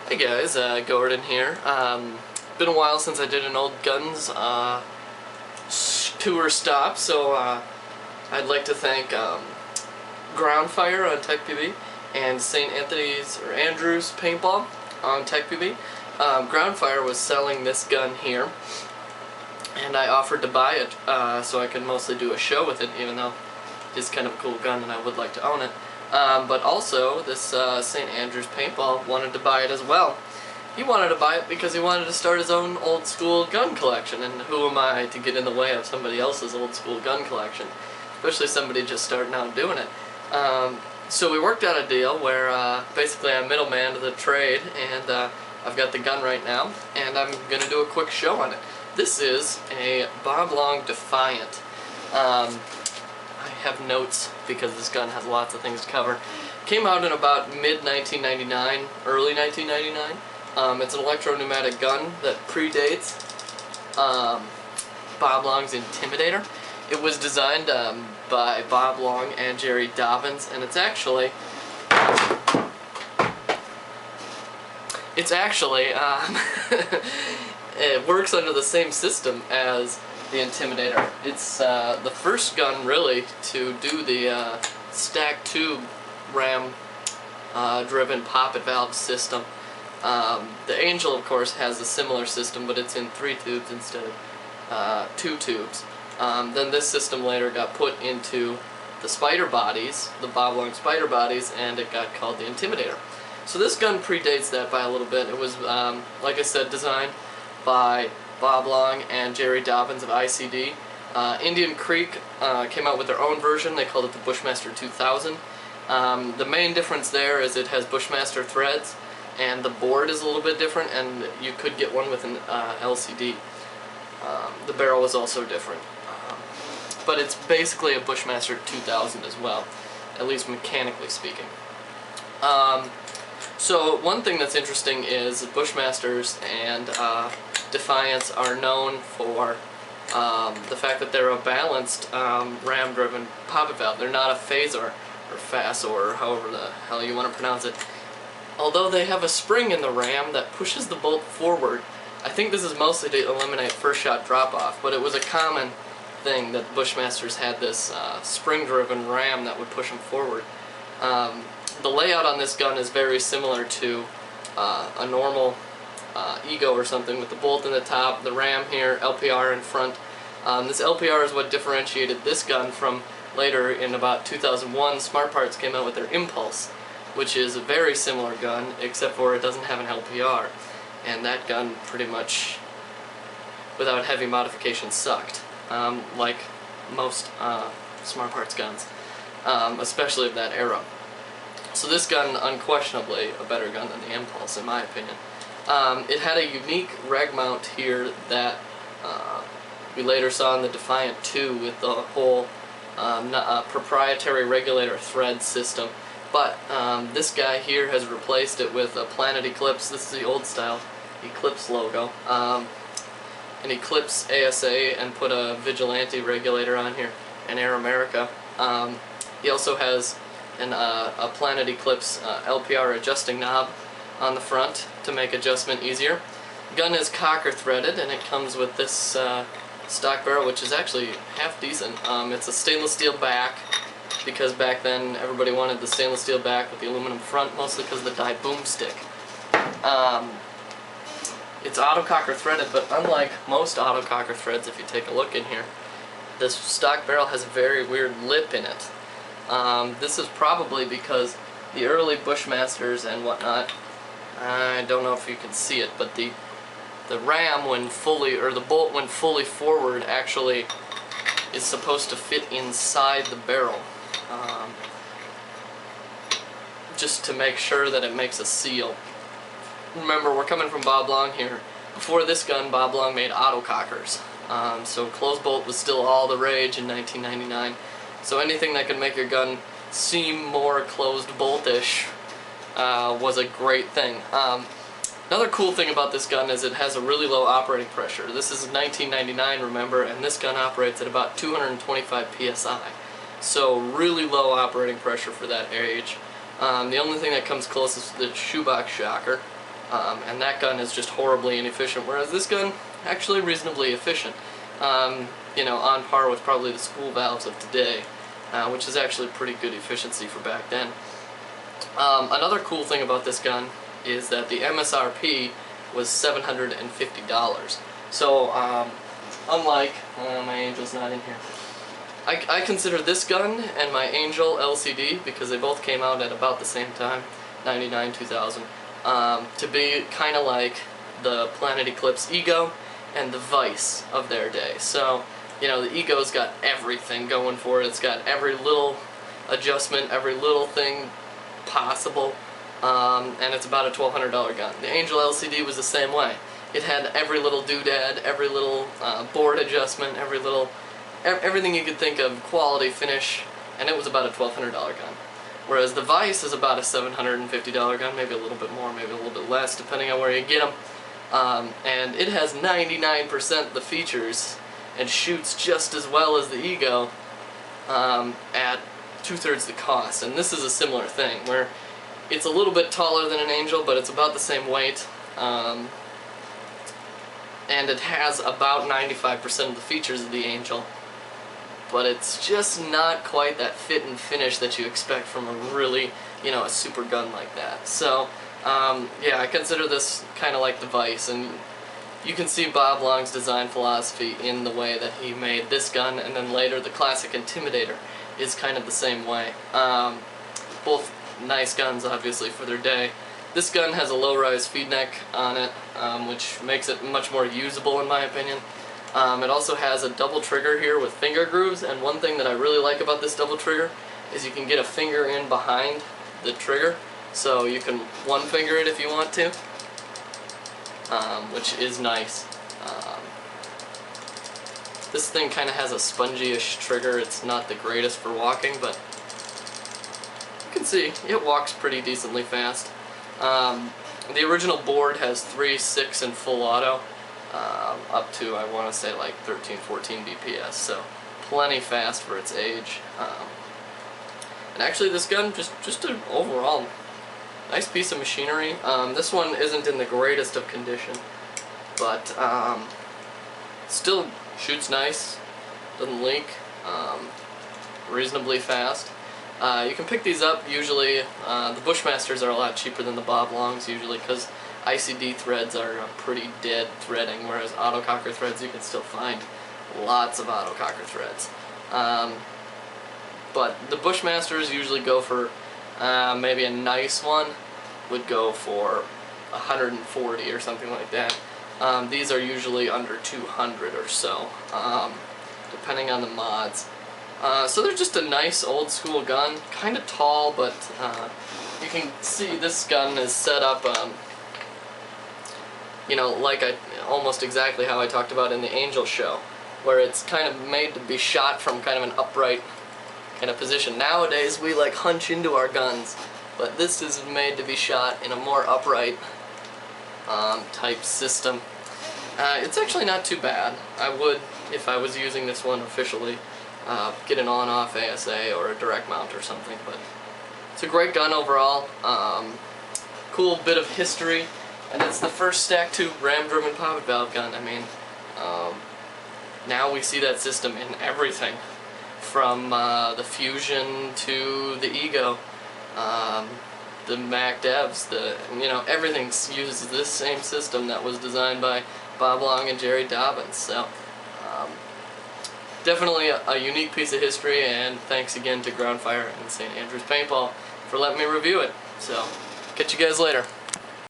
Hey guys, Gordon here. Been a while since I did an old guns tour stop, so I'd like to thank Groundfire on TechPB and St. Anthony's or Andrews Paintball on TechPB. Groundfire was selling this gun here, and I offered to buy it so I could mostly do a show with it, even though it's kind of a cool gun and I would like to own it. But also, this St. Andrews Paintball wanted to buy it as well. He wanted to buy it because he wanted to start his own old school gun collection, and who am I to get in the way of somebody else's old school gun collection, especially somebody just starting out doing it. So we worked out a deal where basically I'm middleman to the trade, and I've got the gun right now, and I'm going to do a quick show on it. This is a Bob Long Defiant. I have notes because this gun has lots of things to cover. Came out in about mid-1999, early 1999. It's an electro-pneumatic gun that predates Bob Long's Intimidator. It was designed by Bob Long and Jerry Dobbins, and it works under the same system as the Intimidator. It's the first gun really to do the stack tube ram driven poppet valve system. The Angel, of course, has a similar system, but it's in 3 tubes instead of 2 tubes. Then this system later got put into the spider bodies, the Bob Long spider bodies, and it got called the Intimidator. So this gun predates that by a little bit. It was, like I said, designed by Bob Long and Jerry Dobbins of ICD. Indian Creek came out with their own version. They called it the Bushmaster 2000. The main difference there is it has Bushmaster threads, and the board is a little bit different, and you could get one with an LCD. The barrel is also different. But it's basically a Bushmaster 2000 as well, at least mechanically speaking. So one thing that's interesting is Bushmasters and Defiants are known for the fact that they're a balanced ram-driven poppet valve. They're not a phasor or FAS or however the hell you want to pronounce it. Although they have a spring in the ram that pushes the bolt forward. I think this is mostly to eliminate first shot drop-off, but it was a common thing that Bushmasters had this spring-driven ram that would push them forward. The layout on this gun is very similar to a normal Ego or something, with the bolt in the top, the ram here, LPR in front. This LPR is what differentiated this gun from later in about 2001. Smart Parts came out with their Impulse, which is a very similar gun, except for it doesn't have an LPR. And that gun pretty much, without heavy modification, sucked, like most Smart Parts guns, especially of that era. So this gun, unquestionably, a better gun than the Impulse, in my opinion. It had a unique reg mount here that we later saw in the Defiant 2 with the whole proprietary regulator thread system. But this guy here has replaced it with a Planet Eclipse. This is the old style Eclipse logo. An Eclipse ASA, and put a Vigilante regulator on here, and Air America. He also has a Planet Eclipse LPR adjusting knob on the front to make adjustment easier. Gun is cocker threaded, and it comes with this stock barrel, which is actually half decent. It's a stainless steel back, because back then everybody wanted the stainless steel back with the aluminum front, mostly because of the die boomstick. It's auto cocker threaded, but unlike most auto cocker threads, if you take a look in here, this stock barrel has a very weird lip in it. This is probably because the early Bushmasters and whatnot, I don't know if you can see it, but the ram when fully, or the bolt when fully forward, actually is supposed to fit inside the barrel, just to make sure that it makes a seal. Remember, we're coming from Bob Long here. Before this gun, Bob Long made autocockers. So closed bolt was still all the rage in 1999. So anything that could make your gun seem more closed boltish was a great thing. Another cool thing about this gun is it has a really low operating pressure. This is 1999, remember, and this gun operates at about 225 psi. So really low operating pressure for that age. The only thing that comes close is the shoebox shocker. and that gun is just horribly inefficient, whereas this gun, actually reasonably efficient. You know, on par with probably the spool valves of today, which is actually pretty good efficiency for back then. Another cool thing about this gun is that the MSRP was $750. So, unlike, my Angel's not in here. I consider this gun and my Angel LCD, because they both came out at about the same time, 99, 2000, to be kind of like the Planet Eclipse Ego and the Vice of their day. So, you know, the Ego's got everything going for it. It's got every little adjustment, every little thing possible, and it's about a $1,200 gun. The Angel LCD was the same way. It had every little doodad, every little board adjustment, everything you could think of, quality, finish, and it was about a $1,200 gun. Whereas the Vice is about a $750 gun, maybe a little bit more, maybe a little bit less, depending on where you get them. And it has 99% the features and shoots just as well as the Ego at 2/3 the cost. And this is a similar thing, where it's a little bit taller than an Angel, but it's about the same weight. And it has about 95% of the features of the Angel, but it's just not quite that fit and finish that you expect from a really, you know, a super gun like that. So, yeah, I consider this kind of like the Vice, and you can see Bob Long's design philosophy in the way that he made this gun, and then later the classic Intimidator is kind of the same way. Both nice guns, obviously, for their day. This gun has a low-rise feed neck on it, which makes it much more usable in my opinion. It also has a double trigger here with finger grooves, and one thing that I really like about this double trigger is you can get a finger in behind the trigger, so you can one finger it if you want to, which is nice. This thing kind of has a spongy-ish trigger. It's not the greatest for walking, but you can see it walks pretty decently fast. The original board has 3, 6, and full auto, up to, I want to say, like 13, 14 DPS, so plenty fast for its age. And actually this gun, just an overall nice piece of machinery. This one isn't in the greatest of condition, but still shoots nice, doesn't leak, reasonably fast. You can pick these up usually. The Bushmasters are a lot cheaper than the Bob Longs usually, because ICD threads are a pretty dead threading, whereas autococker threads you can still find lots of autococker threads. But the Bushmasters usually go for, maybe a nice one would go for 140 or something like that. These are usually under 200 or so, depending on the mods. So they're just a nice old school gun, kind of tall, but you can see this gun is set up, you know, like almost exactly how I talked about in the Angel show, where it's kind of made to be shot from kind of an upright kind of position. Nowadays we like hunch into our guns, but this is made to be shot in a more upright type system. It's actually not too bad. I would, if I was using this one officially, get an on-off ASA or a direct mount or something, but it's a great gun overall. Cool bit of history, and it's the first stack tube ram-driven poppet valve gun. I mean, now we see that system in everything, from the Fusion to the Ego, the Mac Devs, you know, everything uses this same system that was designed by Bob Long and Jerry Dobbins. So definitely a unique piece of history, and thanks again to Groundfire and St. Andrews Paintball for letting me review it. So catch you guys later.